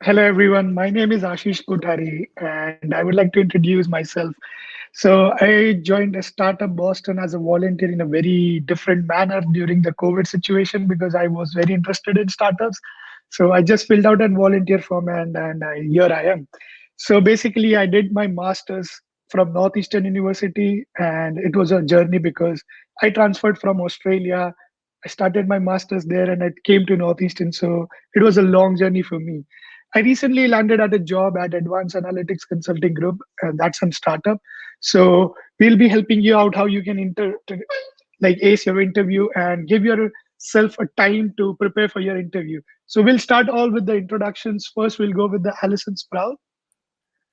Hello, everyone. My name is Ashish Kothari, and I would like to introduce myself. So, I joined a startup Boston as a volunteer in a very different manner during the COVID situation because I was very interested in startups. So, I just filled out a volunteer form, and here I am. So, basically, I did my master's from Northeastern University, and it was a journey because I transferred from Australia. I started my master's there, and I came to Northeastern. So, it was a long journey for me. I recently landed at a job at Advanced Analytics Consulting Group, and that's some startup. So we'll be helping you out how you can like ace your interview and give yourself a time to prepare for your interview. So we'll start all with the introductions. First, we'll go with the Allison Sproul.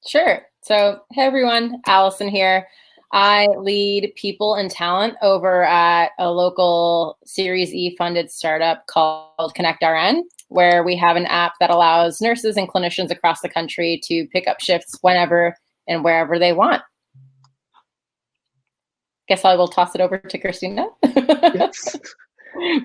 Sure. So, hey everyone, Allison here. I lead people and talent over at a local Series E funded startup called ConnectRN, where we have an app that allows nurses and clinicians across the country to pick up shifts whenever and wherever they want. Guess I will toss it over to Christina. Yes.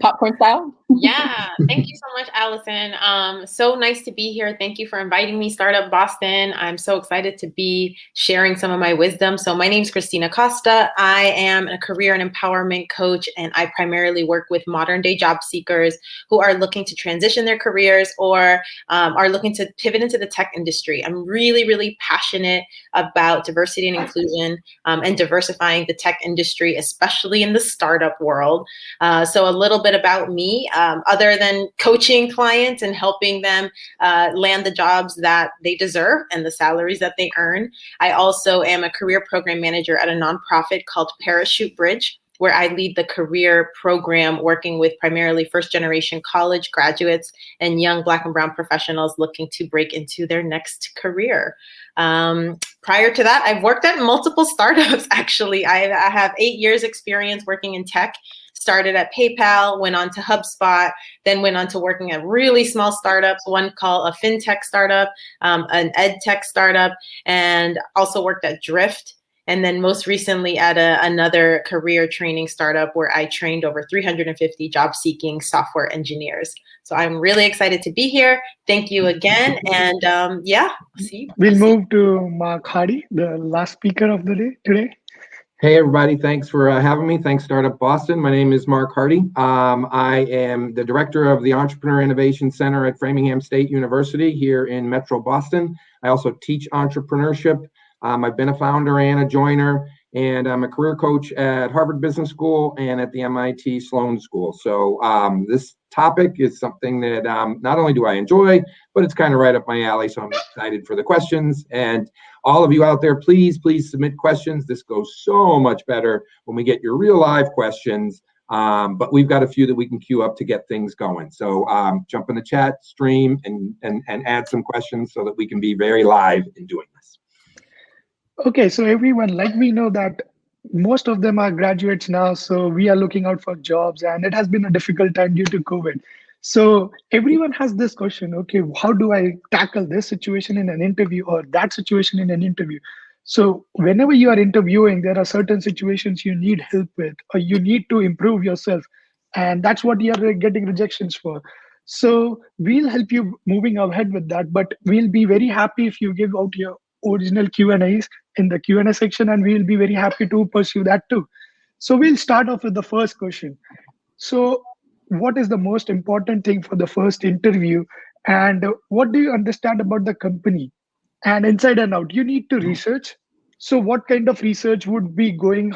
Popcorn style. Yeah, thank you so much, Allison. So nice to be here. Thank you for inviting me, Startup Boston. I'm so excited to be sharing some of my wisdom. So my name's Christina Costa. I am a career and empowerment coach, and I primarily work with modern day job seekers who are looking to transition their careers or are looking to pivot into the tech industry. I'm really, really passionate about diversity and inclusion and diversifying the tech industry, especially in the startup world. So a little bit about me, other than coaching clients and helping them land the jobs that they deserve and the salaries that they earn. I also am a career program manager at a nonprofit called Parachute Bridge, where I lead the career program working with primarily first generation college graduates and young Black and Brown professionals looking to break into their next career. Prior to that, I've worked at multiple startups, actually. I have 8 years experience working in tech. Started at PayPal, went on to HubSpot, then went on to working at really small startups, one called a fintech startup, an ed tech startup, and also worked at Drift. And then most recently at another career training startup where I trained over 350 job-seeking software engineers. So I'm really excited to be here. Thank you again. And see. We'll move to Mark Hardy, the last speaker of the day today. Hey, everybody. Thanks for having me. Thanks, Startup Boston. My name is Mark Hardy. I am the director of the Entrepreneur Innovation Center at Framingham State University here in Metro Boston. I also teach entrepreneurship. I've been a founder and a joiner, and I'm a career coach at Harvard Business School and at the MIT Sloan School. So this topic is something that not only do I enjoy, but it's kind of right up my alley. So I'm excited for the questions. And all of you out there, please submit questions. This goes so much better when we get your real live questions. But we've got a few that we can queue up to get things going. So jump in the chat stream and add some questions so that we can be very live in doing this. Okay, so everyone, like we know that most of them are graduates now, so we are looking out for jobs, and it has been a difficult time due to COVID. So everyone has this question, okay, how do I tackle this situation in an interview or that situation in an interview? So whenever you are interviewing, there are certain situations you need help with, or you need to improve yourself, and that's what you are getting rejections for. So we'll help you moving ahead with that, but we'll be very happy if you give out your original Q&As in the Q&A section, and we'll be very happy to pursue that too. So we'll start off with the first question. So what is the most important thing for the first interview, and what do you understand about the company? And inside and out, you need to research. So what kind of research would be going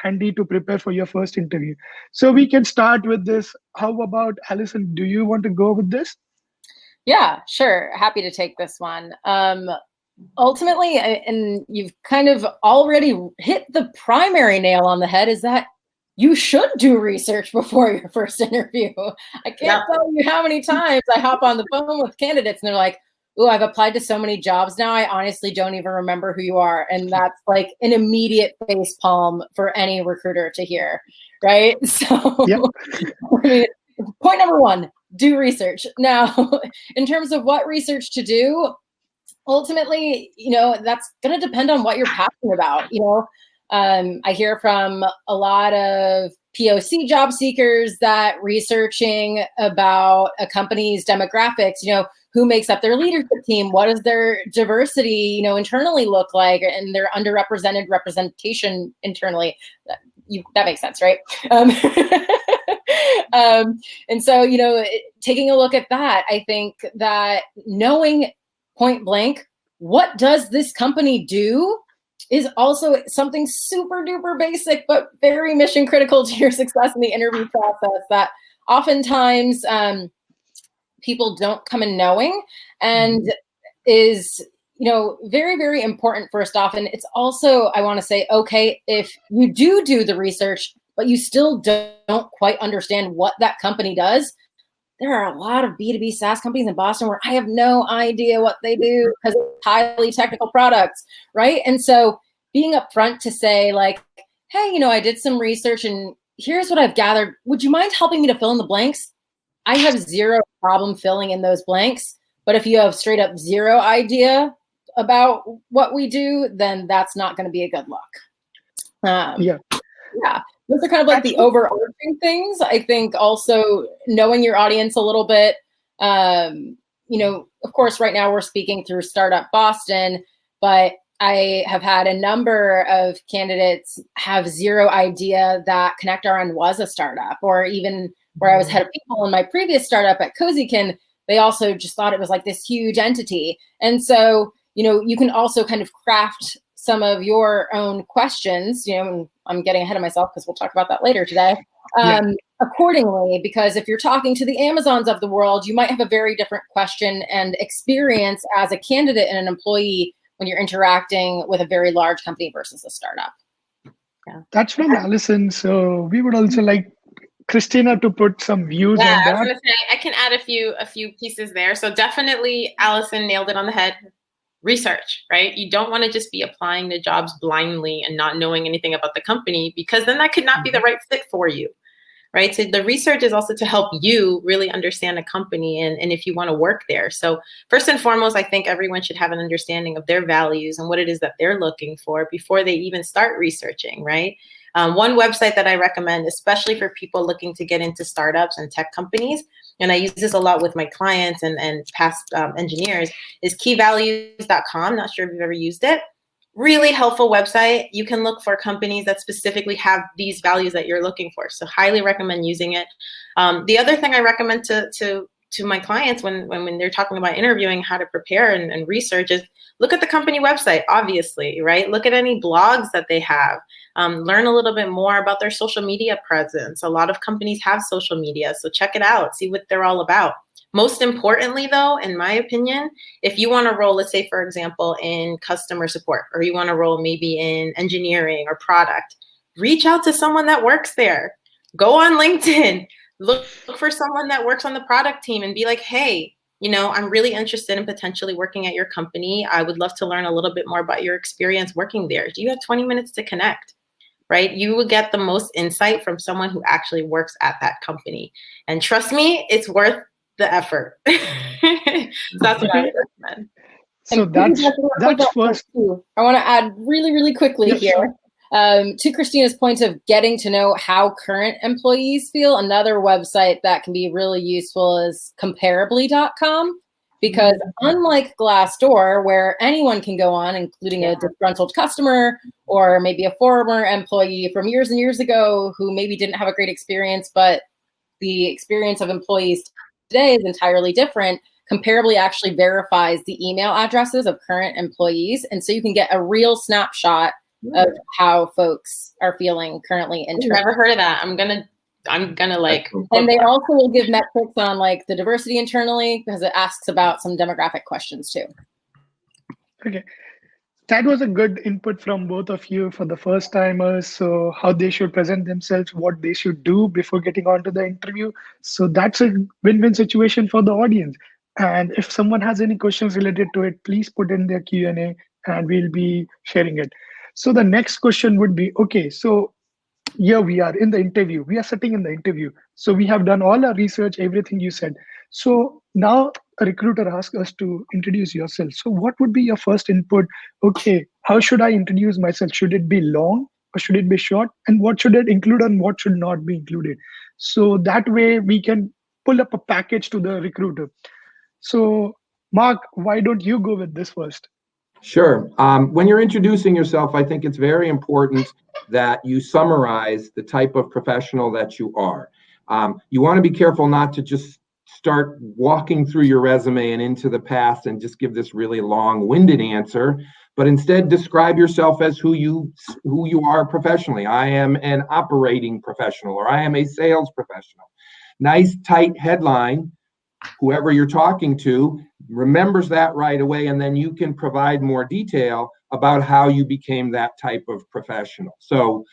handy to prepare for your first interview? So we can start with this. How about Allison? Do you want to go with this? Yeah, sure. Happy to take this one. Ultimately, and you've kind of already hit the primary nail on the head, is that you should do research before your first interview. I can't tell you how many times I hop on the phone with candidates and they're like, "Oh, I've applied to so many jobs now, I honestly don't even remember who you are." And that's like an immediate face palm for any recruiter to hear, right? So Yep. I mean, point number one, do research. Now, in terms of what research to do, ultimately, that's going to depend on what you're passionate about. I hear from a lot of POC job seekers that researching about a company's demographics, who makes up their leadership team, what does their diversity, internally look like, and their underrepresented representation internally. That makes sense, right? And so, taking a look at that, I think that knowing point blank, what does this company do, is also something super duper basic, but very mission critical to your success in the interview process, that oftentimes people don't come in knowing, and is, very, very important first off. And it's also, I want to say, okay, if you do the research, but you still don't quite understand what that company does, there are a lot of B2B SaaS companies in Boston where I have no idea what they do because it's highly technical products, right? And so being upfront to say like, hey, I did some research and here's what I've gathered. Would you mind helping me to fill in the blanks? I have zero problem filling in those blanks. But if you have straight up zero idea about what we do, then that's not going to be a good look. Yeah. Those are kind of like the overarching things. I think also knowing your audience a little bit, of course, right now we're speaking through Startup Boston, but I have had a number of candidates have zero idea that ConnectRN was a startup, or even where I was head of people in my previous startup at Cozykin, they also just thought it was like this huge entity. And so, you can also kind of craft some of your own questions, I'm getting ahead of myself because we'll talk about that later today, accordingly, because if you're talking to the Amazons of the world, you might have a very different question and experience as a candidate and an employee when you're interacting with a very large company versus a startup. Yeah. That's from Allison. So we would also like Christina to put some views on that. I was going to say, I can add a few pieces there. So definitely Allison nailed it on the head. Research, right? You don't want to just be applying to jobs blindly and not knowing anything about the company, because then that could not be the right fit for you, right? So the research is also to help you really understand a company and if you want to work there. So first and foremost, I think everyone should have an understanding of their values and what it is that they're looking for before they even start researching, right? One website that I recommend, especially for people looking to get into startups and tech companies, and I use this a lot with my clients and past engineers, is keyvalues.com. Not sure if you've ever used it. Really helpful website. You can look for companies that specifically have these values that you're looking for. So highly recommend using it. The other thing I recommend to my clients when they're talking about interviewing, how to prepare and research, is look at the company website, obviously, right? Look at any blogs that they have. Learn a little bit more about their social media presence. A lot of companies have social media, so check it out, see what they're all about. Most importantly, though, in my opinion, if you want to roll, let's say, for example, in customer support, or you want to roll maybe in engineering or product, reach out to someone that works there. Go on LinkedIn, look for someone that works on the product team and be like, hey, I'm really interested in potentially working at your company. I would love to learn a little bit more about your experience working there. Do you have 20 minutes to connect? Right? You will get the most insight from someone who actually works at that company. And trust me, it's worth the effort. So that's what I would recommend. So that's first. I want to add really, really quickly here. To Christina's point of getting to know how current employees feel, another website that can be really useful is comparably.com, because unlike Glassdoor, where anyone can go on, including a disgruntled customer or maybe a former employee from years and years ago who maybe didn't have a great experience, but the experience of employees today is entirely different. Comparably actually verifies the email addresses of current employees. And so you can get a real snapshot of how folks are feeling currently. Never heard of that. I'm gonna like. And they also will give metrics on like the diversity internally, because it asks about some demographic questions too. Okay. That was a good input from both of you for the first timers. So how they should present themselves, what they should do before getting onto the interview. So that's a win-win situation for the audience. And if someone has any questions related to it, please put in their Q&A and we'll be sharing it. So the next question would be, okay, so here we are in the interview. We are sitting in the interview. So we have done all our research, everything you said. So now a recruiter asks us to introduce yourself. So what would be your first input? Okay, how should I introduce myself? Should it be long or should it be short, and what should it include and what should not be included. So that way we can pull up a package to the recruiter. So Mark, why don't you go with this first? Sure. When you're introducing yourself, I think it's very important that you summarize the type of professional that you are. You want to be careful not to just start walking through your resume and into the past and just give this really long-winded answer, but instead describe yourself as who you are professionally. I am an operating professional, or I am a sales professional. Nice, tight headline. Whoever you're talking to remembers that right away, and then you can provide more detail about how you became that type of professional. So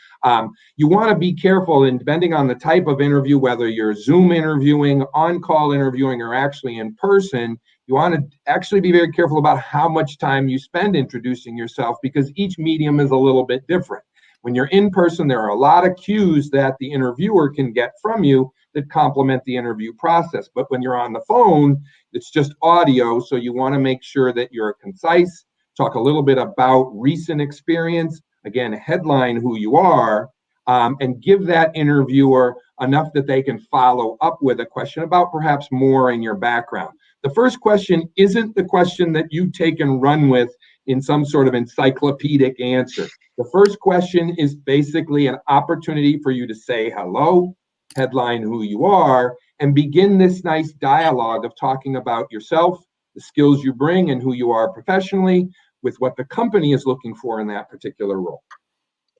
you want to be careful, and depending on the type of interview, whether you're Zoom interviewing, on-call interviewing, or actually in person, you want to actually be very careful about how much time you spend introducing yourself, because each medium is a little bit different. When you're in person, there are a lot of cues that the interviewer can get from you that complement the interview process. But when you're on the phone, it's just audio. So you want to make sure that you're concise, talk a little bit about recent experience, again, headline who you are, and give that interviewer enough that they can follow up with a question about perhaps more in your background. The first question isn't the question that you take and run with in some sort of encyclopedic answer. The first question is basically an opportunity for you to say hello, headline who you are, and begin this nice dialogue of talking about yourself, the skills you bring, and who you are professionally, with what the company is looking for in that particular role.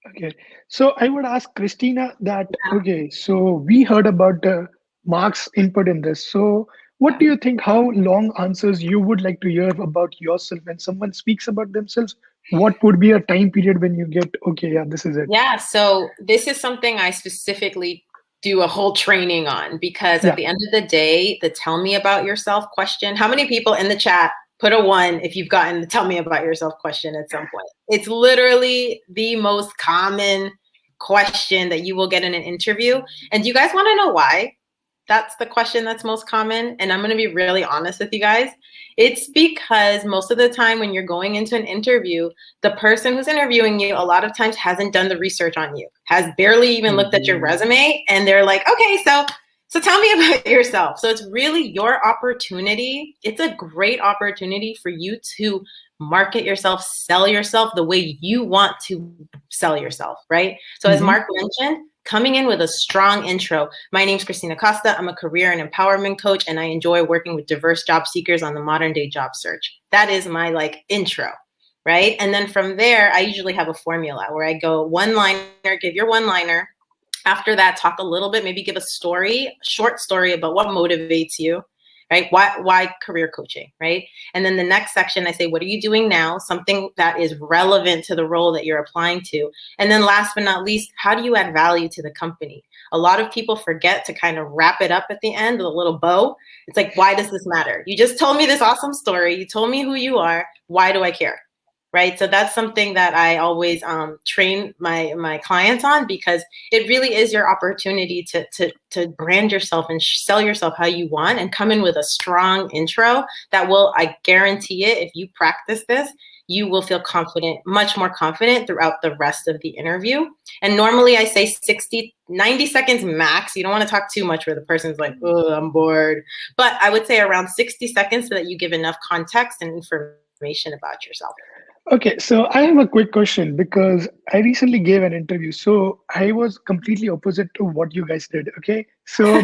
Okay, so I would ask Christina that, okay, so we heard about Mark's input in this. So what do you think, how long answers you would like to hear about yourself when someone speaks about themselves? What would be a time period when you get, okay, yeah, this is it? Yeah, so this is something I specifically do a whole training on, because at the end of the day, the tell me about yourself question, how many people in the chat put a 1 if you've gotten the tell me about yourself question at some point? It's literally the most common question that you will get in an interview. And do you guys want to know why that's the question that's most common? And I'm going to be really honest with you guys. It's because most of the time when you're going into an interview, the person who's interviewing you a lot of times hasn't done the research on you, has barely even looked at your resume, and they're like, okay, so tell me about yourself. So it's really your opportunity. It's a great opportunity for you to market yourself, sell yourself the way you want to sell yourself, right? So as Mark mentioned, coming in with a strong intro. My name's Christina Costa. I'm a career and empowerment coach, and I enjoy working with diverse job seekers on the modern day job search. That is my intro, right? And then from there, I usually have a formula where I go one-liner, give your one-liner. After that, talk a little bit, maybe give a story, short story about what motivates you, right? Why career coaching, right? And then the next section, I say, what are you doing now? Something that is relevant to the role that you're applying to. And then last but not least, how do you add value to the company? A lot of people forget to kind of wrap it up at the end with a little bow. It's like, why does this matter? You just told me this awesome story. You told me who you are. Why do I care? Right. So that's something that I always train my clients on, because it really is your opportunity to brand yourself and sell yourself how you want, and come in with a strong intro that will, I guarantee it, if you practice this, you will feel confident, much more confident throughout the rest of the interview. And normally I say 90 seconds max. You don't want to talk too much where the person's like, oh, I'm bored. But I would say around 60 seconds so that you give enough context and information about yourself. Okay, so I have a quick question because I recently gave an interview. So I was completely opposite to what you guys did. Okay, so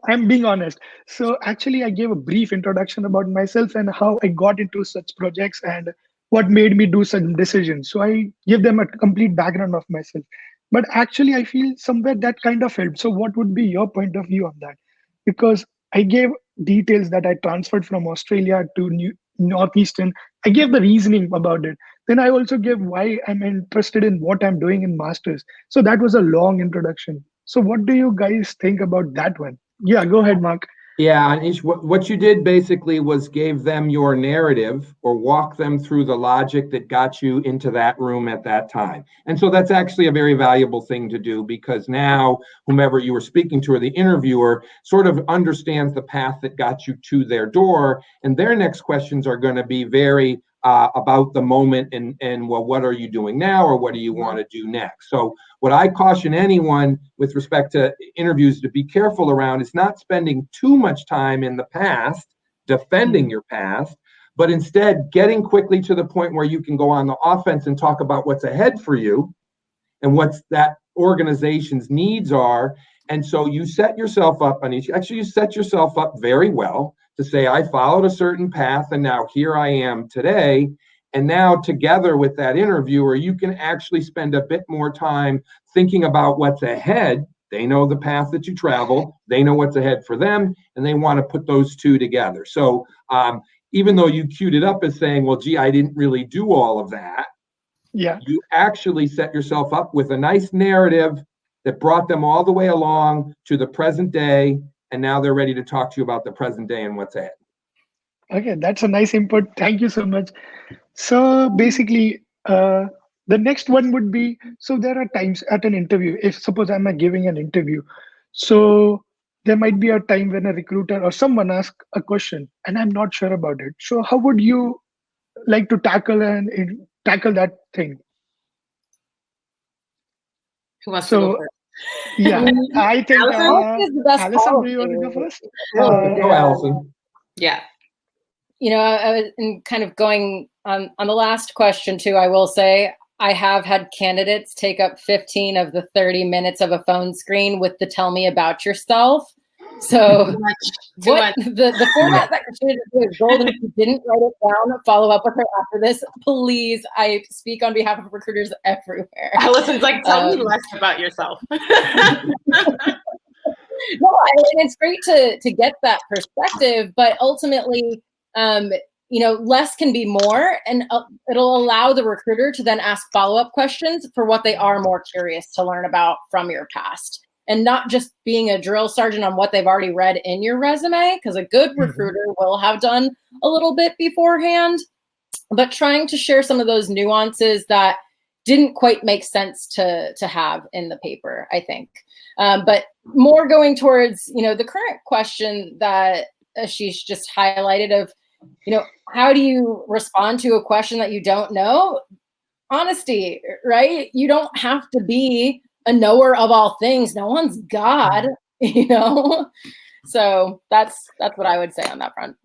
I'm being honest. So actually, I gave a brief introduction about myself and how I got into such projects and what made me do such decisions. So I give them a complete background of myself. But actually, I feel somewhere that kind of helped. So what would be your point of view on that? Because I gave details that I transferred from Australia to Northeastern. I gave the reasoning about it. Then I also gave why I'm interested in what I'm doing in masters. So that was a long introduction. So what do you guys think about that one? Yeah, go ahead, Mark. Yeah, Anish, what you did basically was gave them your narrative, or walk them through the logic that got you into that room at that time. And so that's actually a very valuable thing to do, because now whomever you were speaking to, or the interviewer, sort of understands the path that got you to their door, and their next questions are going to be very about the moment and well, what are you doing now, or what do you want to do next? So what I caution anyone with respect to interviews to be careful around is not spending too much time in the past defending your past, but instead getting quickly to the point where you can go on the offense and talk about what's ahead for you and what's that organization's needs are. And so you set yourself up on each, actually you set yourself up very well to say, I followed a certain path and now here I am today. And now together with that interviewer, you can actually spend a bit more time thinking about what's ahead. They know the path that you travel, they know what's ahead for them, and they want to put those two together. So even though you queued it up as saying, well, gee, I didn't really do all of that, Yeah. you actually set yourself up with a nice narrative that brought them all the way along to the present day, and now they're ready to talk to you about the present day and what's ahead. Okay, that's a nice input. Thank you so much. So basically, the next one would be, so there are times at an interview, if suppose I'm giving an interview, so there might be a time when a recruiter or someone asks a question and I'm not sure about it. So how would you like to tackle that thing? Who wants to go So first? yeah, I think Allison? Alex is the best Allison, do you want to go policy. first? Really. Go, Allison. Yeah. You know, I was in kind of going on the last question too, I will say I have had candidates take up 15 of the 30 minutes of a phone screen with the tell me about yourself. So Too much. the format that Christina did is golden. If you didn't write it down, follow up with her after this. Please, I speak on behalf of recruiters everywhere. Allison's like, tell me less about yourself. No, and it's great to get that perspective, but ultimately, you know, less can be more, and it'll allow the recruiter to then ask follow-up questions for what they are more curious to learn about from your past, and not just being a drill sergeant on what they've already read in your resume, because a good recruiter will have done a little bit beforehand, but trying to share some of those nuances that didn't quite make sense to have in the paper, I think. But more going towards, you know, the current question that Ashish just highlighted of, you know, how do you respond to a question that you don't know? Honesty, right? You don't have to be a knower of all things. No one's God, you know? So that's what I would say on that front.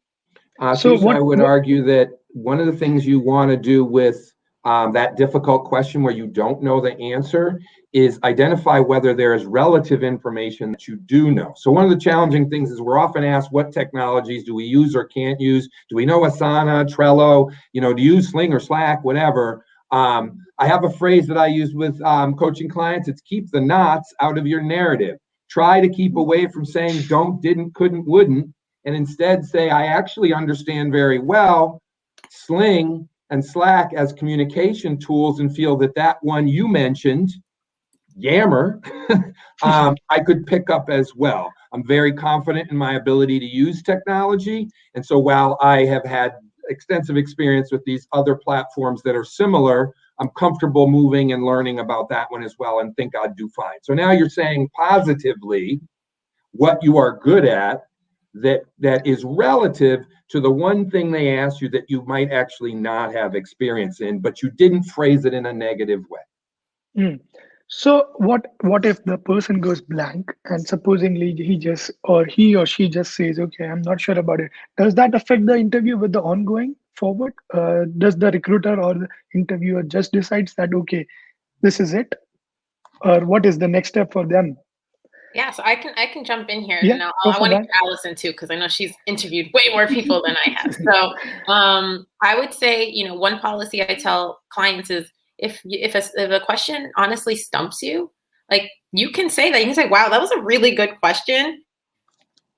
So I would argue that one of the things you want to do with that difficult question where you don't know the answer is identify whether there is relative information that you do know. So one of the challenging things is we're often asked, what technologies do we use or can't use? Do we know Asana, Trello, you know, do you use Sling or Slack, whatever? I have a phrase that I use with coaching clients. It's keep the knots out of your narrative. Try to keep away from saying don't, didn't, couldn't, wouldn't, and instead say, I actually understand very well Sling and Slack as communication tools and feel that one you mentioned, Yammer, I could pick up as well. I'm very confident in my ability to use technology. And so while I have had extensive experience with these other platforms that are similar, I'm comfortable moving and learning about that one as well and think I'd do fine. So now you're saying positively what you are good at that is relative to the one thing they asked you that you might actually not have experience in, but you didn't phrase it in a negative way. So what if the person goes blank and supposedly he or she just says, okay, I'm not sure about it. Does that affect the interview with the ongoing forward? Does the recruiter or the interviewer just decides that, okay, this is it? Or what is the next step for them? Yeah, so I can jump in here, Yeah, and go I for want to that. get Allison too, because I know she's interviewed way more people than I have. So I would say, you know, one policy I tell clients is if a question honestly stumps you, like you can say that. You can say, wow, that was a really good question.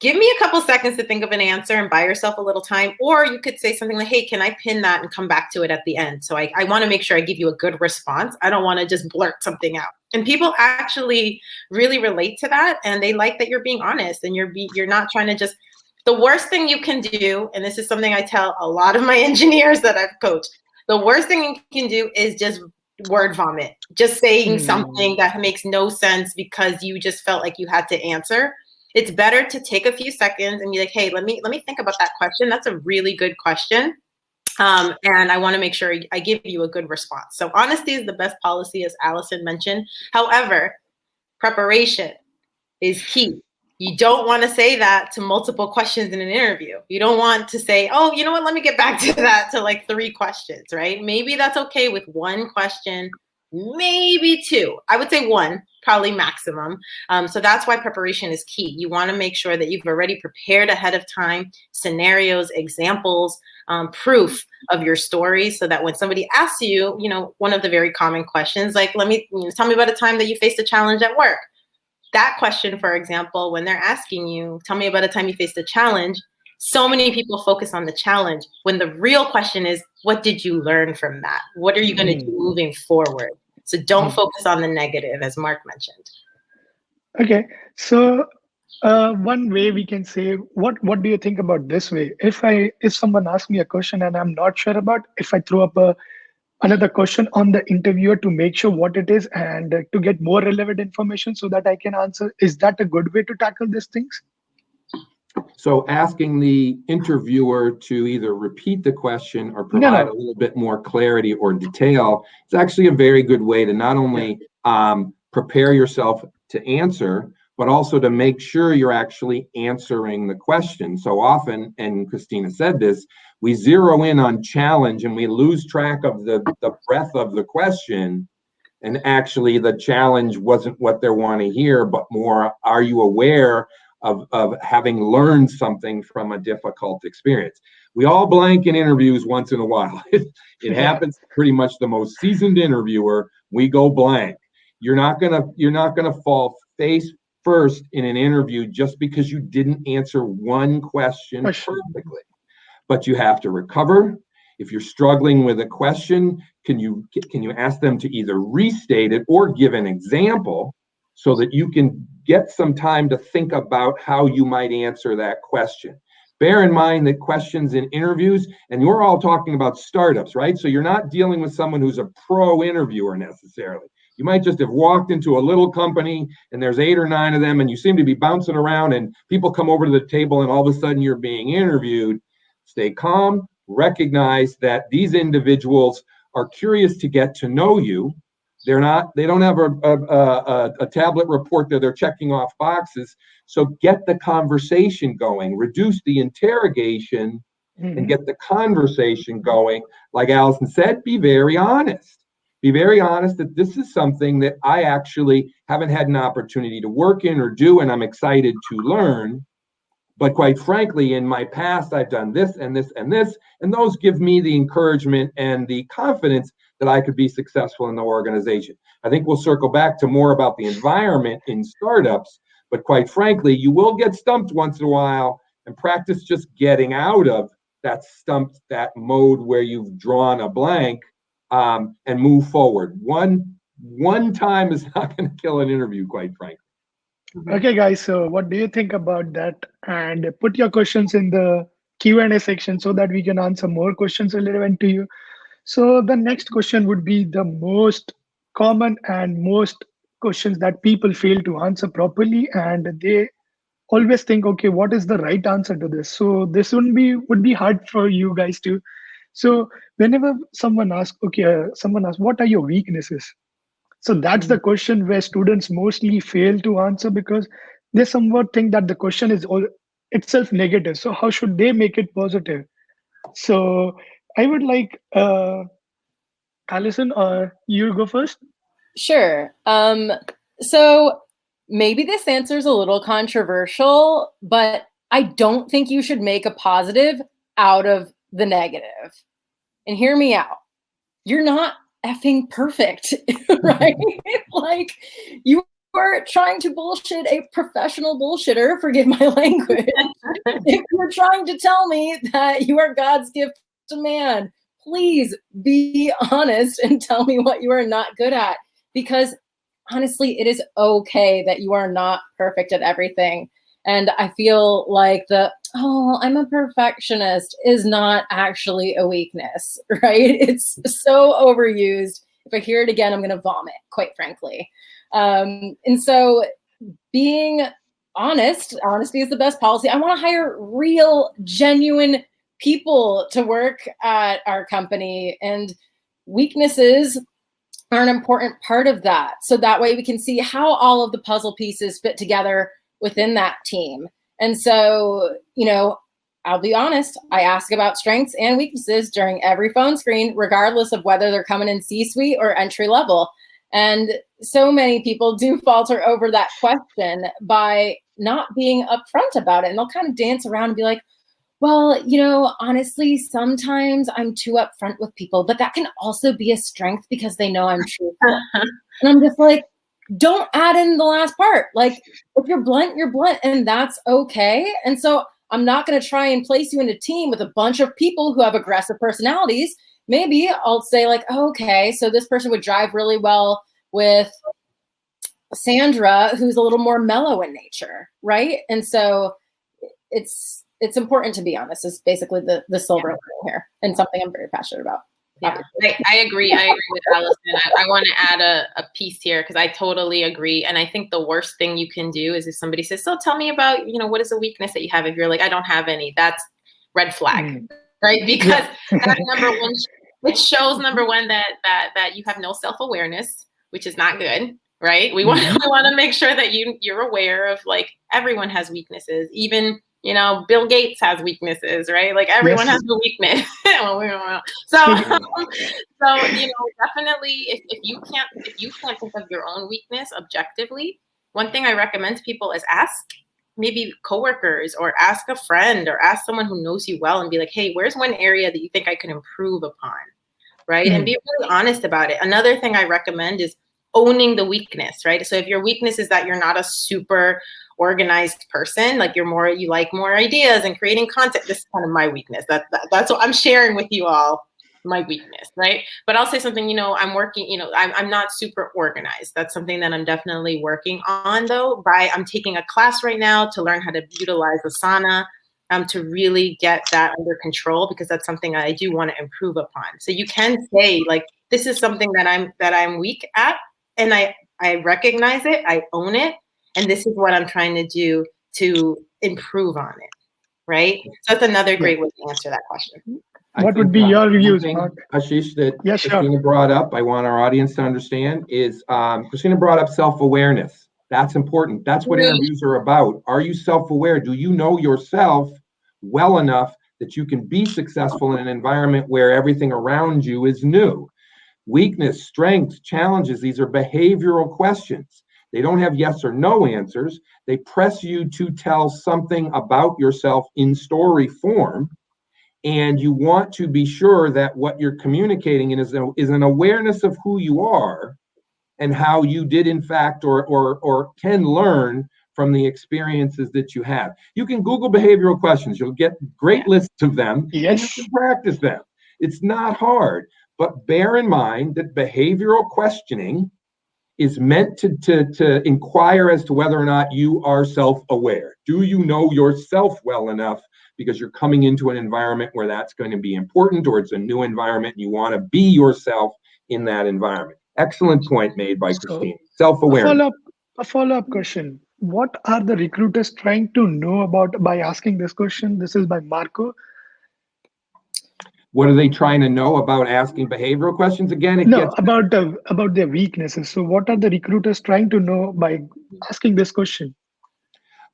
Give me a couple seconds to think of an answer and buy yourself a little time. Or you could say something like, hey, can I pin that and come back to it at the end? So I want to make sure I give you a good response. I don't want to just blurt something out. And people actually really relate to that. And they like that you're being honest and you're not trying to just, the worst thing you can do, and this is something I tell a lot of my engineers that I've coached, the worst thing you can do is just word vomit, just saying something that makes no sense because you just felt like you had to answer. It's better to take a few seconds and be like, hey, let me think about that question. That's a really good question. And I want to make sure I give you a good response. So honesty is the best policy, as Allison mentioned. However, preparation is key. You don't want to say that to multiple questions in an interview. You don't want to say, oh, you know what, let me get back to that, to like 3 questions, right? Maybe that's okay with 1 question, maybe 2. I would say 1, probably maximum. So that's why preparation is key. You want to make sure that you've already prepared ahead of time, scenarios, examples, proof of your story, so that when somebody asks you, one of the very common questions, like, tell me about a time that you faced a challenge at work. That question, for example, when they're asking you, tell me about a time you faced a challenge, so many people focus on the challenge when the real question is, what did you learn from that? What are you going to do moving forward? So don't focus on the negative, as Mark mentioned. Okay, so one way we can say, what do you think about this way? If someone asks me a question and I'm not sure about, if I throw up another question on the interviewer to make sure what it is and to get more relevant information so that I can answer, is that a good way to tackle these things? So asking the interviewer to either repeat the question or provide a little bit more clarity or detail is actually a very good way to not only prepare yourself to answer, but also to make sure you're actually answering the question. So often, and Christina said this, we zero in on challenge and we lose track of the breadth of the question. And actually the challenge wasn't what they want to hear, but more, are you aware of having learned something from a difficult experience? We all blank in interviews once in a while. It happens to pretty much the most seasoned interviewer. We go blank. You're not gonna fall face first in an interview just because you didn't answer one question perfectly. But you have to recover. If you're struggling with a question, can you ask them to either restate it or give an example so that you can get some time to think about how you might answer that question? Bear in mind that questions in interviews, and we're all talking about startups, right? So you're not dealing with someone who's a pro interviewer necessarily. You might just have walked into a little company and there's 8 or 9 of them and you seem to be bouncing around and people come over to the table and all of a sudden you're being interviewed. Stay calm, recognize that these individuals are curious to get to know you. They don't have a tablet report that they're checking off boxes. So get the conversation going, reduce the interrogation and get the conversation going. Like Allison said, be very honest. Be very honest that this is something that I actually haven't had an opportunity to work in or do, and I'm excited to learn. But quite frankly, in my past, I've done this and this and this, and those give me the encouragement and the confidence that I could be successful in the organization. I think we'll circle back to more about the environment in startups, but quite frankly, you will get stumped once in a while, and practice just getting out of that mode where you've drawn a blank, and move forward. One time is not going to kill an interview, quite frankly. Okay, guys, so what do you think about that? And put your questions in the Q&A section so that we can answer more questions relevant to you. So the next question would be the most common and most questions that people fail to answer properly, and they always think, okay, what is the right answer to this? So this would be hard for you guys to. So whenever someone asks, what are your weaknesses? So that's the question where students mostly fail to answer because they somewhat think that the question is all itself negative. So how should they make it positive? So I would like Allison, or you go first. Sure. So maybe this answer is a little controversial, but I don't think you should make a positive out of the negative. And hear me out. You're not effing perfect, right? Like, you are trying to bullshit a professional bullshitter, forgive my language. If you're trying to tell me that you are God's gift to man, please be honest and tell me what you are not good at. Because honestly, it is okay that you are not perfect at everything. And I feel like I'm a perfectionist is not actually a weakness, right? It's so overused. If I hear it again, I'm going to vomit, quite frankly. And so being honest, honesty is the best policy. I want to hire real, genuine, people to work at our company, and weaknesses are an important part of that. So that way we can see how all of the puzzle pieces fit together within that team. And so, you know, I'll be honest, I ask about strengths and weaknesses during every phone screen, regardless of whether they're coming in C-suite or entry level. And so many people do falter over that question by not being upfront about it. And they'll kind of dance around and be like, well, you know, honestly, sometimes I'm too upfront with people, but that can also be a strength because they know I'm truthful. And I'm just like, don't add in the last part. Like, if you're blunt, and that's okay. And so I'm not going to try and place you in a team with a bunch of people who have aggressive personalities. Maybe I'll say like, oh, okay, so this person would drive really well with Sandra, who's a little more mellow in nature, right? And so it's important to be honest, is basically the silver lining here, and something I'm very passionate about. Yeah, I agree. I agree with Allison. I want to add a piece here because I totally agree. And I think the worst thing you can do is if somebody says, so tell me about, you know, what is a weakness that you have? If you're like, I don't have any, that's red flag, right? Because that's number one. It shows number one that you have no self-awareness, which is not good, right? We want to make sure that you're aware of, like, everyone has weaknesses, even, you know, Bill Gates has weaknesses, right? Like, everyone has a weakness. So, you know, definitely if you can't think of your own weakness objectively, one thing I recommend to people is ask maybe coworkers, or ask a friend, or ask someone who knows you well and be like, hey, where's one area that you think I can improve upon, right? And be really honest about it. Another thing I recommend is owning the weakness, right? So if your weakness is that you're not a super organized person, like you like more ideas and creating content, this is kind of my weakness. That's what I'm sharing with you all, my weakness, right? But I'll say something, you know, I'm not super organized. That's something that I'm definitely working on, though. I'm taking a class right now to learn how to utilize Asana, to really get that under control, because that's something I do want to improve upon. So you can say, like, this is something that I'm weak at, and I recognize it, I own it, and this is what I'm trying to do to improve on it, right? So that's another great way to answer that question. What would be your views, Mark? Ashish, that Yes, sure. Christina brought up, I want our audience to understand, is Christina brought up self-awareness. That's important. That's what interviews are about. Are you self-aware? Do you know yourself well enough that you can be successful in an environment where everything around you is new? Weakness, strengths, challenges, these are behavioral questions. They don't have yes or no answers. They press you to tell something about yourself in story form. And you want to be sure that what you're communicating is an awareness of who you are and how you did, in fact, or can learn from the experiences that you have. You can Google behavioral questions. You'll get great lists of them. Yes. And you can practice them. It's not hard. But bear in mind that behavioral questioning is meant to inquire as to whether or not you are self-aware. Do you know yourself well enough? Because you're coming into an environment where that's going to be important, or it's a new environment and you want to be yourself in that environment. Excellent point made by Christine. Self-awareness. A follow-up question. What are the recruiters trying to know about by asking this question? This is by Marco. What are they trying to know about asking behavioral questions? Again, about their weaknesses. So what are the recruiters trying to know by asking this question?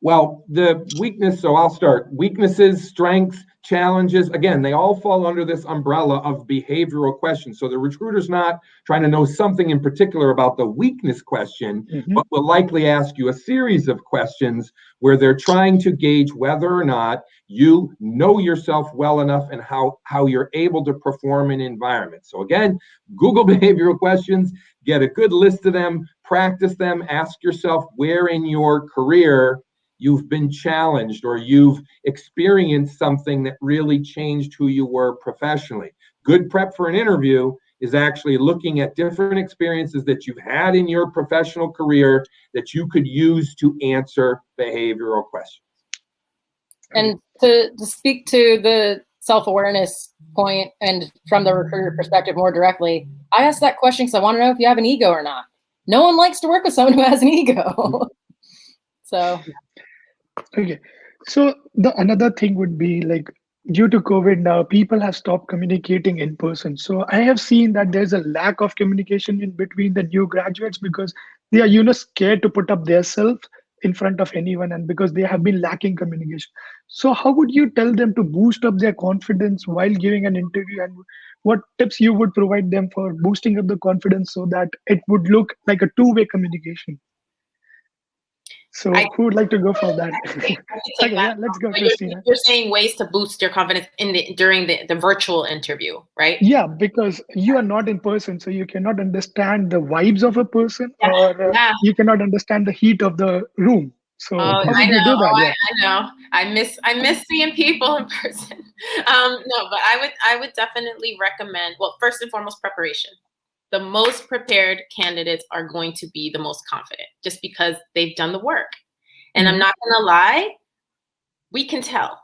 Well, the weakness, so I'll start. Weaknesses, strengths, challenges, again, they all fall under this umbrella of behavioral questions. So the recruiter's not trying to know something in particular about the weakness question, but will likely ask you a series of questions where they're trying to gauge whether or not you know yourself well enough and how you're able to perform in environments. So again, Google behavioral questions, get a good list of them, practice them, ask yourself where in your career you've been challenged or you've experienced something that really changed who you were professionally. Good prep for an interview is actually looking at different experiences that you've had in your professional career that you could use to answer behavioral questions. And to speak to the self-awareness point, and from the recruiter perspective more directly, I asked that question because I want to know if you have an ego or not. No one likes to work with someone who has an ego. So okay, so the another thing would be, like, due to COVID now, people have stopped communicating in person. So I have seen that there's a lack of communication in between the new graduates because they are, scared to put up their self in front of anyone, and because they have been lacking communication. So how would you tell them to boost up their confidence while giving an interview, and what tips you would provide them for boosting up the confidence so that it would look like a two-way communication? I, So who would like to go for that? I can take Okay, that. yeah, let's go, But Christina. you're saying ways to boost your confidence during the virtual interview, right? Yeah, because you are not in person, so you cannot understand the vibes of a person, Yeah. or Yeah. you cannot understand the heat of the room. So Oh, how I would you know. do that? Oh, Yeah. I know. I miss seeing people in person. No, but I would definitely recommend. Well, first and foremost, preparation. The most prepared candidates are going to be the most confident, just because they've done the work. And I'm Mhm. not gonna lie, we can tell.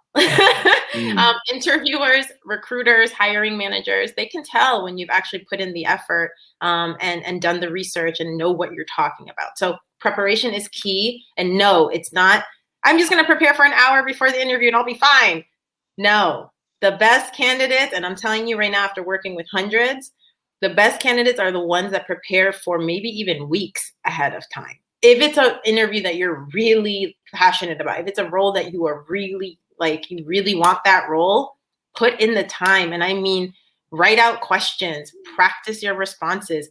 Interviewers, recruiters, hiring managers, they can tell when you've actually put in the effort, and done the research and know what you're talking about. So preparation is key. And no, it's not, I'm just going to prepare for an hour before the interview and I'll be fine. No, the best candidates, and I'm telling you right now, after working with hundreds, the best candidates are the ones that prepare for maybe even weeks ahead of time. If it's an interview that you're really passionate about, if it's a role that you are really like, you really want that role, put in the time. And I mean, write out questions, practice your responses,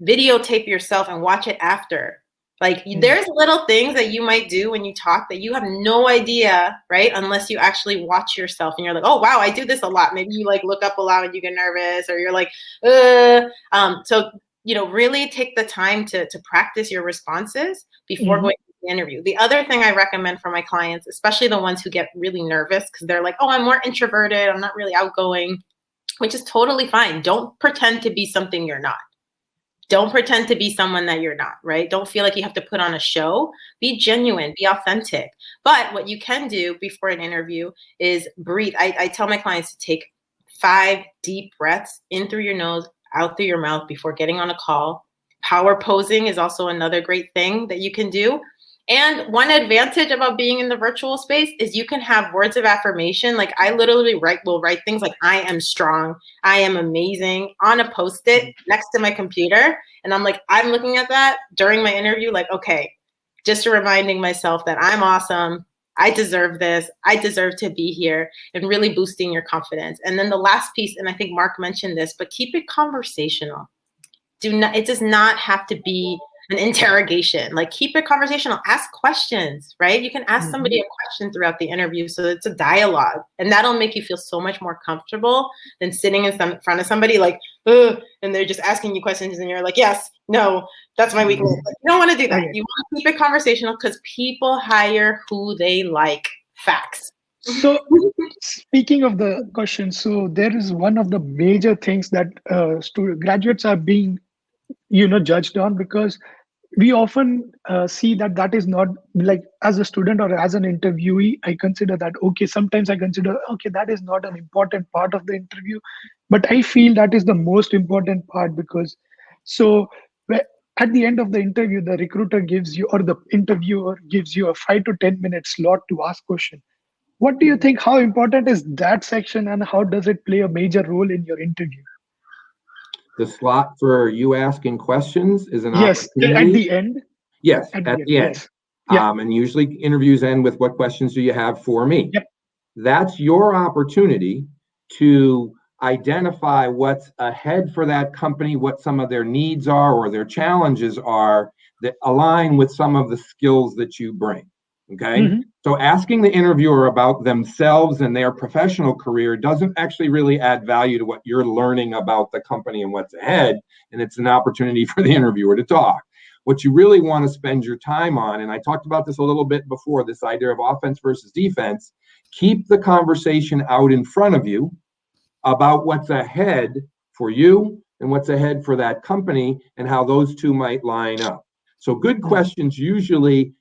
videotape yourself and watch it after. Like, there's little things that you might do when you talk that you have no idea, right? Unless you actually watch yourself and you're like, oh, wow, I do this a lot. Maybe you like look up a lot and you get nervous, or you're like, so, really take the time to practice your responses before going to the interview. The other thing I recommend for my clients, especially the ones who get really nervous because they're like, oh, I'm more introverted, I'm not really outgoing, which is totally fine. Don't pretend to be something you're not. Don't pretend to be someone that you're not, right? Don't feel like you have to put on a show. Be genuine, be authentic. But what you can do before an interview is breathe. I tell my clients to take 5 deep breaths in through your nose, out through your mouth before getting on a call. Power posing is also another great thing that you can do. And one advantage about being in the virtual space is you can have words of affirmation. Like, I literally will write things like, I am strong, I am amazing, on a Post-it next to my computer. And I'm like, I'm looking at that during my interview, like, okay, just reminding myself that I'm awesome, I deserve this, I deserve to be here, and really boosting your confidence. And then the last piece, and I think Mark mentioned this, but keep it conversational. It does not have to be an interrogation. Like, keep it conversational. Ask questions, right? You can ask somebody a question throughout the interview, so it's a dialogue, and that'll make you feel so much more comfortable than sitting in front of somebody like, ugh, and they're just asking you questions, and you're like, yes, no, that's my weakness. Like, you don't want to do that. Okay. You want to keep it conversational because people hire who they like. Facts. So speaking of the question, so there is one of the major things that graduates are being, judged on, because we often see that is not, like, as a student or as an interviewee, I consider that, okay, sometimes I consider, okay, that is not an important part of the interview, but I feel that is the most important part, because so at the end of the interview, the recruiter gives you, or the interviewer gives you, a 5 to 10 minute slot to ask question. What do you think, how important is that section, and how does it play a major role in your interview? The slot for you asking questions is an Yes, at opportunity. the end. Yes, At at the end, the end. yes. Yeah. And usually interviews end with, what questions do you have for me? Yep. That's your opportunity to identify what's ahead for that company, what some of their needs are or their challenges are that align with some of the skills that you bring. Okay. So asking the interviewer about themselves and their professional career doesn't actually really add value to what you're learning about the company and what's ahead. And it's an opportunity for the interviewer to talk. What you really want to spend your time on, and I talked about this a little bit before, this idea of offense versus defense, keep the conversation out in front of you about what's ahead for you and what's ahead for that company and how those two might line up. So good questions usually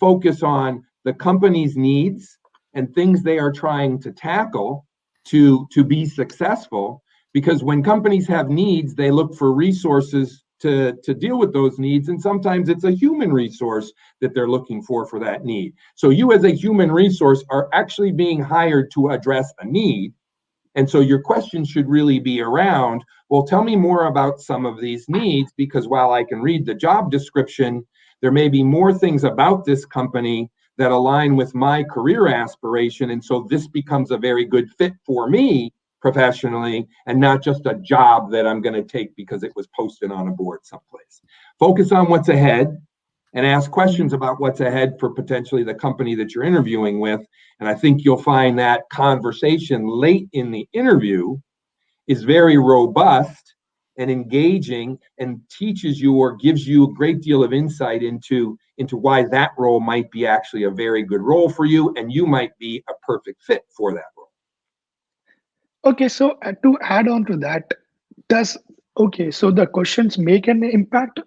focus on the company's needs and things they are trying to tackle to be successful, because when companies have needs, they look for resources to deal with those needs. And sometimes it's a human resource that they're looking for that need. So you as a human resource are actually being hired to address a need. And so your question should really be around, well, tell me more about some of these needs, because while I can read the job description, there may be more things about this company that align with my career aspiration. And so this becomes a very good fit for me professionally, and not just a job that I'm going to take because it was posted on a board someplace. Focus on what's ahead and ask questions about what's ahead for potentially the company that you're interviewing with. And I think you'll find that conversation late in the interview is very robust and engaging and teaches you or gives you a great deal of insight into why that role might be actually a very good role for you, and you might be a perfect fit for that role. Okay, so to add on to that, so the questions make an impact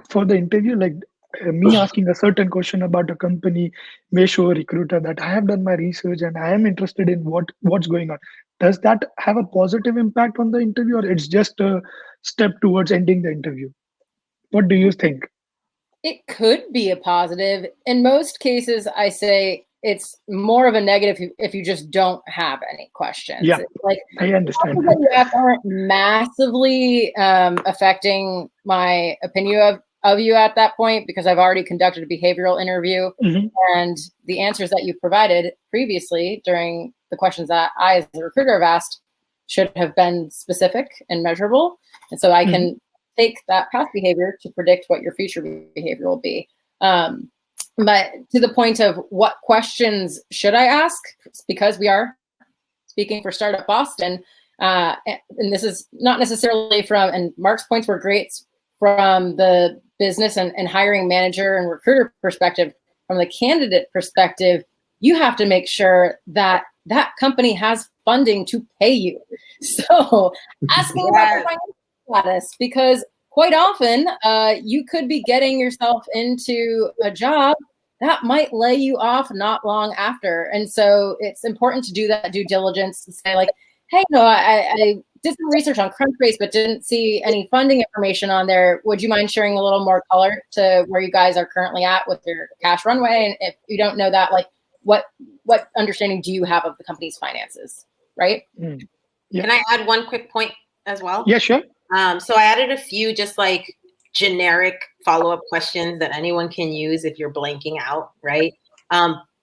for the interview? Like me asking a certain question about a company may show a recruiter that I have done my research and I am interested in what's going on. Does that have a positive impact on the interview, or it's just a step towards ending the interview? What do you think? It could be a positive. In most cases, I say it's more of a negative if you just don't have any questions. Yeah, like I understand. that you aren't massively affecting my opinion of you at that point, because I've already conducted a behavioral interview, and the answers that you provided previously during the questions that I, as a recruiter, have asked should have been specific and measurable. And so I can take that past behavior to predict what your future behavior will be. But to the point of what questions should I ask, because we are speaking for Startup Boston, and this is not necessarily from, and Mark's points were great from the business and hiring manager and recruiter perspective. From the candidate perspective, you have to make sure that that company has funding to pay you. So asking about your financial status, because quite often you could be getting yourself into a job that might lay you off not long after. And so it's important to do that due diligence and say like, hey, no, I did some research on Crunchbase, but didn't see any funding information on there. Would you mind sharing a little more color to where you guys are currently at with your cash runway? And if you don't know that, like what understanding do you have of the company's finances, right? Yeah. Can I add one quick point as well? Yeah, sure. So I added a few just like generic follow-up questions that anyone can use if you're blanking out, right?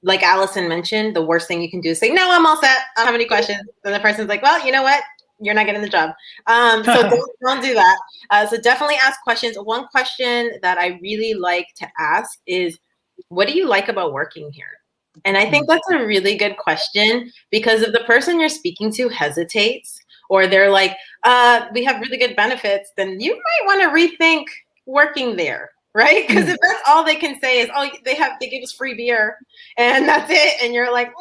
Like Allison mentioned, the worst thing you can do is say, no, I'm all set. I don't have any questions. And the person's like, well, you know what? You're not getting the job. So don't do that. So definitely ask questions. One question that I really like to ask is, what do you like about working here? And I think that's a really good question, because if the person you're speaking to hesitates, or they're like, we have really good benefits, then you might want to rethink working there, right? Because if that's all they can say is, oh, they give us free beer and that's it, and you're like,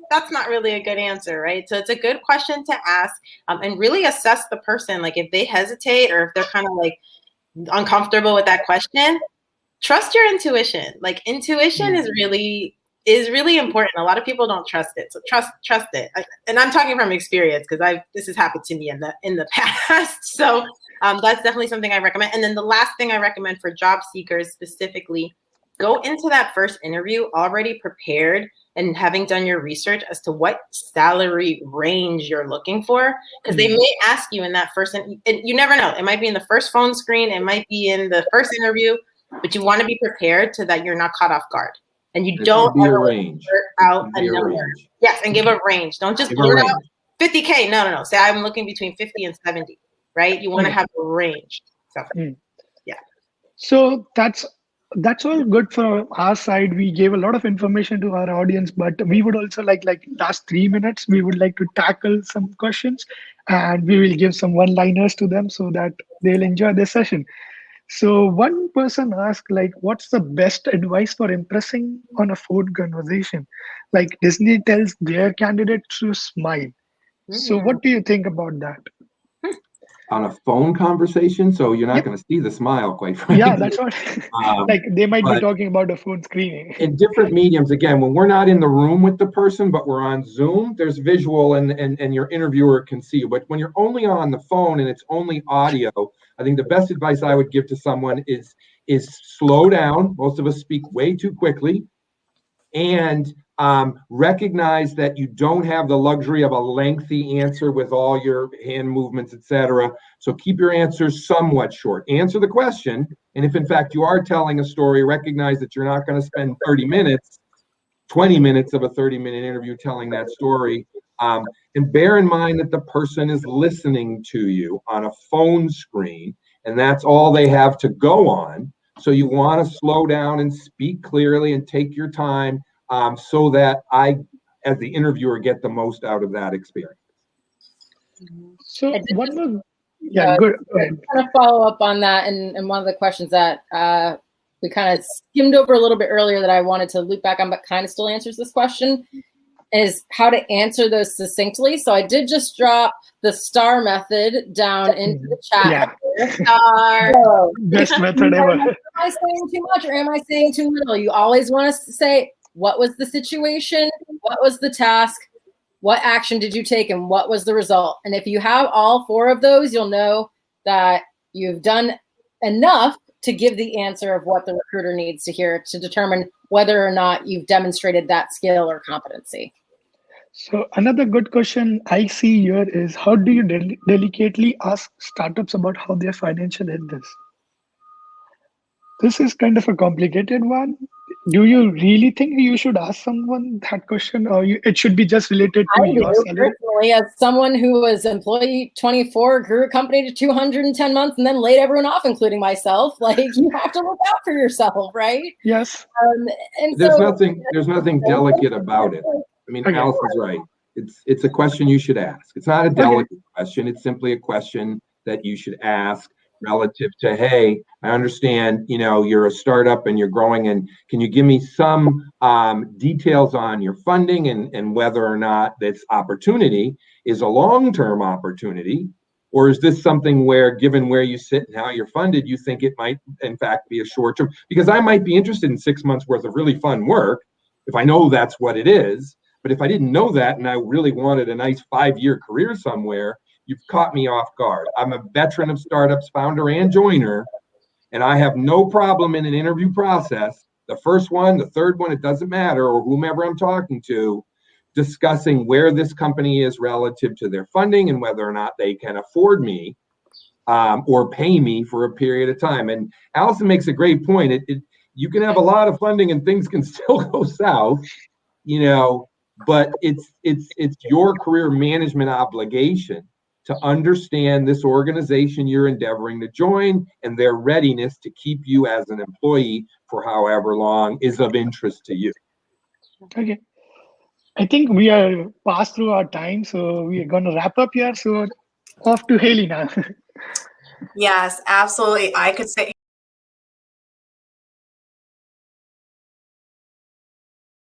that's not really a good answer, right? So it's a good question to ask, and really assess the person. Like if they hesitate or if they're kind of like uncomfortable with that question, trust your intuition. Like intuition is really important. A lot of people don't trust it. So trust it. And I'm talking from experience, because this has happened to me in the past. So that's definitely something I recommend. And then the last thing I recommend for job seekers specifically, go into that first interview already prepared and having done your research as to what salary range you're looking for. Because they may ask you in that first, and you never know. It might be in the first phone screen. It might be in the first interview, but you want to be prepared so that you're not caught off guard. And you don't be a range. Blurt out a number. Yes, and give a range. Don't just blurt out 50K. No. Say I'm looking between 50 and 70, right? You want to have a range. So, yeah. So that's all good for our side. We gave a lot of information to our audience, but we would also like last 3 minutes, we would like to tackle some questions, and we will give some one-liners to them so that they'll enjoy this session. So one person asked, like, what's the best advice for impressing on a phone conversation? Like Disney tells their candidate to smile. So what do you think about that? on a phone conversation, so you're not Yep. going to see the smile, quite frankly. Yeah, that's what. Like they might be But talking about a phone screening. in different mediums, again, when we're not in the room with the person, but we're on Zoom, there's visual and your interviewer can see you. But when you're only on the phone and it's only audio, I think the best advice I would give to someone is slow down. Most of us speak way too quickly, and recognize that you don't have the luxury of a lengthy answer with all your hand movements, etc. So keep your answers somewhat short. Answer the question, and if in fact you are telling a story, recognize that you're not going to spend 30 minutes, 20 minutes of a 30-minute interview telling that story. And bear in mind that the person is listening to you on a phone screen, and that's all they have to go on. So you want to slow down and speak clearly and take your time, so that I, as the interviewer, get the most out of that experience. So one more, yeah, uh, good. Go ahead. kind of follow up on that, and one of the questions that we kind of skimmed over a little bit earlier that I wanted to loop back on, but kind of still answers this question, is how to answer those succinctly. So I did just drop the STAR method down into the chat. Yeah. Star. So, Best method ever. am I saying too much or am I saying too little? You always want us to say, what was the situation? What was the task? What action did you take and what was the result? And if you have all four of those, you'll know that you've done enough to give the answer of what the recruiter needs to hear to determine whether or not you've demonstrated that skill or competency. So another good question I see here is, how do you delicately ask startups about how their financial health is? This is kind of a complicated one. Do you really think you should ask someone that question, or it should be just related to I your do salary? personally, as someone who was employee 24, grew a company to 210 months, and then laid everyone off, including myself. Like, you have to look out for yourself, right? Yes. And There's so nothing delicate about it. I mean, Okay. Allison's right. It's a question you should ask. It's not a delicate question. It's simply a question that you should ask relative to, hey, I understand, you're a startup and you're growing, and can you give me some details on your funding and whether or not this opportunity is a long-term opportunity, or is this something where, given where you sit and how you're funded, you think it might in fact be a short-term? Because I might be interested in 6 months worth of really fun work if I know that's what it is. But if I didn't know that and I really wanted a nice 5-year career somewhere, you've caught me off guard. I'm a veteran of startups, founder and joiner, and I have no problem in an interview process, the first one, the third one, it doesn't matter, or whomever I'm talking to, discussing where this company is relative to their funding and whether or not they can afford me, or pay me for a period of time. And Allison makes a great point. You can have a lot of funding and things can still go south, but it's your career management obligation to understand this organization you're endeavoring to join and their readiness to keep you as an employee for however long is of interest to you. Okay. I think we are past through our time, so we are going to wrap up here. So off to Haley now. Yes, absolutely. I could sit